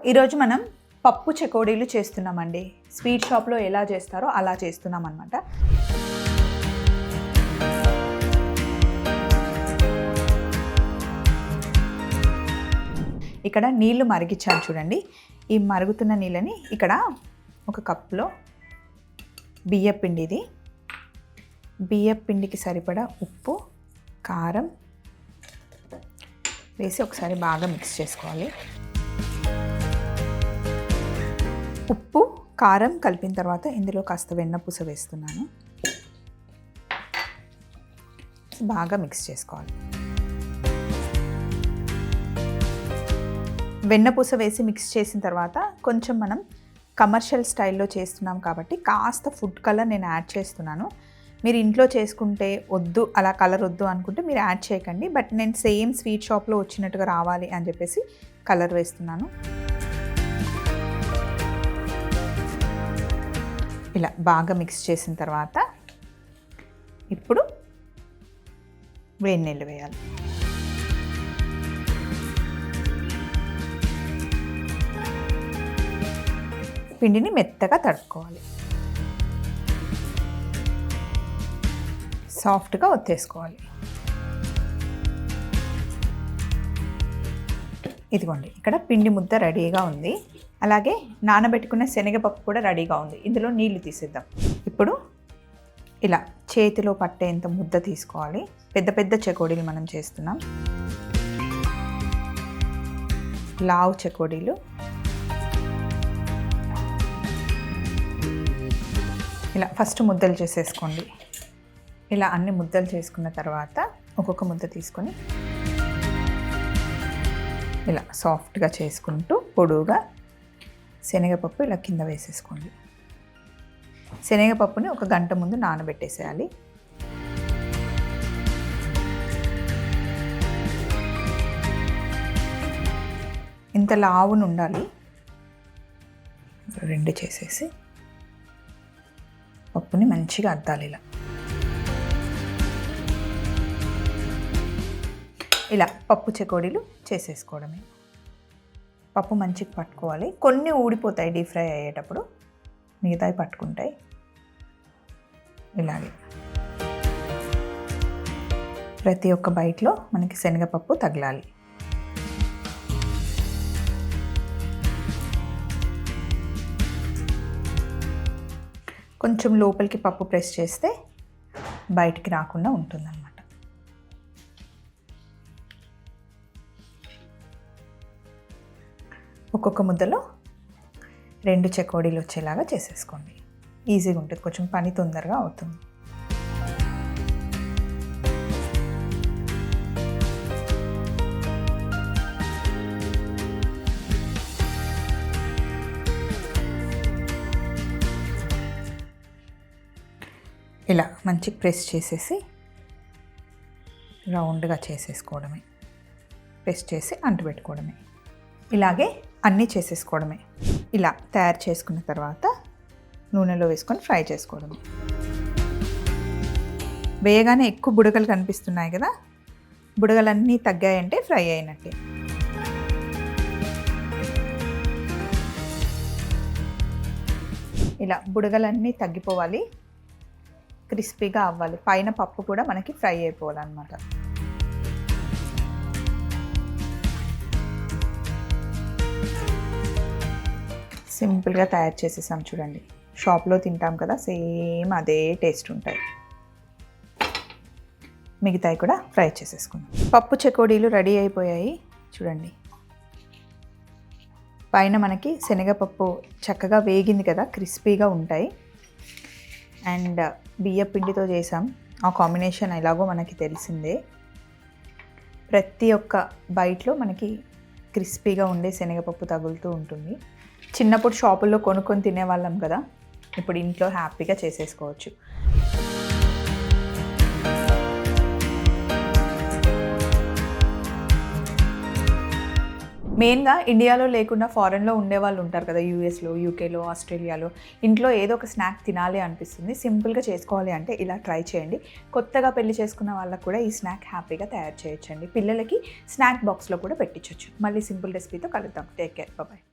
ఈరోజు మనం పప్పు చెకోడీలు చేస్తున్నామండి. స్వీట్ షాప్లో ఎలా చేస్తారో అలా చేస్తున్నాం అన్నమాట. ఇక్కడ నీళ్లు మరిగించాను చూడండి. ఈ మరుగుతున్న నీళ్ళని ఇక్కడ ఒక కప్పులో బియ్యపిండి, ఇది బియ్యపిండికి సరిపడా ఉప్పు, కారం వేసి ఒకసారి బాగా మిక్స్ చేసుకోవాలి. ఉప్పు కారం కలిపిన తర్వాత ఇందులో కాస్త వెన్నపూస వేస్తున్నాను. బాగా మిక్స్ చేసుకోవాలి. వెన్నపూస వేసి మిక్స్ చేసిన తర్వాత కొంచెం మనం కమర్షియల్ స్టైల్లో చేస్తున్నాం కాబట్టి కాస్త ఫుడ్ కలర్ నేను యాడ్ చేస్తున్నాను. మీరు ఇంట్లో చేసుకుంటే వద్దు, అలా కలర్ వద్దు అనుకుంటే మీరు యాడ్ చేయకండి. బట్ నేను సేమ్ స్వీట్ షాప్లో వచ్చినట్టుగా రావాలి అని చెప్పేసి కలర్ వేస్తున్నాను. ఇలా బాగా మిక్స్ చేసిన తర్వాత ఇప్పుడు వేడి నీళ్ళు వేయాలి. పిండిని మెత్తగా తడుపుకోవాలి. సాఫ్ట్గా ఒత్తేసుకోవాలి. ఇదిగోండి, ఇక్కడ పిండి ముద్ద రెడీగా ఉంది. అలాగే నానబెట్టుకున్న శనగపప్పు కూడా రెడీగా ఉంది. ఇందులో నీళ్లు తీసేద్దాం. ఇప్పుడు ఇలా చేతిలో పట్టేంత ముద్ద తీసుకోవాలి. పెద్ద పెద్ద చెకోడీలు మనం చేస్తున్నాం. లావు చెకోడీలు. ఇలా ఫస్ట్ ముద్దలు చేసేసుకోండి. ఇలా అన్ని ముద్దలు చేసుకున్న తర్వాత ఒక్కొక్క ముద్ద తీసుకొని ఇలా సాఫ్ట్గా చేసుకుంటూ పొడువుగా శనగపప్పు ఇలా కింద వేసేసుకోండి. శనగపప్పుని 1 గంట ముందు నానబెట్టేసేయాలి. ఇంత లావును ఉండాలి. 2 చేసేసి పప్పుని మంచిగా అద్దాలి. ఇలా పప్పు చెకోడీలు చేసేసుకోవడమే. పప్పు మంచిగా పట్టుకోవాలి. కొన్ని ఊడిపోతాయి డీప్ ఫ్రై అయ్యేటప్పుడు, మిగతావి పట్టుకుంటాయి. ఇలాగే ప్రతి ఒక్క బైట్లో మనకి శనగపప్పు తగలాలి. కొంచెం లోపలికి పప్పు ప్రెస్ చేస్తే బయటికి రాకుండా ఉంటుందన్నమాట. ఒక్కొక్క ముద్దలో 2 చెకోడీలు వచ్చేలాగా చేసేసుకోండి. ఈజీగా ఉంటుంది, కొంచెం పని తొందరగా అవుతుంది. ఇలా మంచి ప్రెస్ చేసేసి రౌండ్గా చేసేసుకోవడమే. ప్రెస్ చేసి అంటుపెట్టుకోవడమే. ఇలాగే అన్నీ చేసేసుకోవడమే. ఇలా తయారు చేసుకున్న తర్వాత నూనెలో వేసుకొని ఫ్రై చేసుకోవడమే. వేయగానే ఎక్కువ బుడగలు కనిపిస్తున్నాయి కదా, బుడగలన్నీ తగ్గాయంటే ఫ్రై అయినట్టే. ఇలా బుడగలన్నీ తగ్గిపోవాలి, క్రిస్పీగా అవ్వాలి. పైన పప్పు కూడా మనకి ఫ్రై అయిపోవాలన్నమాట. సింపుల్గా తయారు చేసేసాం చూడండి. షాప్లో తింటాం కదా, సేమ్ అదే టేస్ట్ ఉంటాయి. మిగతాయి కూడా ఫ్రై చేసేసుకున్నాం. పప్పు చెకోడీలు రెడీ అయిపోయాయి చూడండి. పైన మనకి శనగపప్పు చక్కగా వేగింది కదా, క్రిస్పీగా ఉంటాయి. అండ్ బియ్య పిండితో చేసాం. ఆ కాంబినేషన్ ఎలాగో మనకి తెలిసిందే. ప్రతి ఒక్క బైట్లో మనకి క్రిస్పీగా ఉండే శనగపప్పు తగులుతూ ఉంటుంది. చిన్నప్పుడు షాపుల్లో కొనుక్కొని తినేవాళ్ళం కదా, ఇప్పుడు ఇంట్లో హ్యాపీగా చేసేసుకోవచ్చు. మెయిన్గా ఇండియాలో లేకుండా ఫారెన్లో ఉండేవాళ్ళు ఉంటారు కదా, యూఎస్లో, యూకేలో, ఆస్ట్రేలియాలో. ఇంట్లో ఏదో ఒక స్నాక్ తినాలి అనిపిస్తుంది. సింపుల్గా చేసుకోవాలి అంటే ఇలా ట్రై చేయండి. కొత్తగా పెళ్లి చేసుకున్న వాళ్ళకు కూడా ఈ స్నాక్ హ్యాపీగా తయారు చేయొచ్చండి. పిల్లలకి స్నాక్ బాక్స్లో కూడా పెట్టించవచ్చు. మళ్ళీ సింపుల్ రెసిపీతో కలుద్దాం. Take care, bye.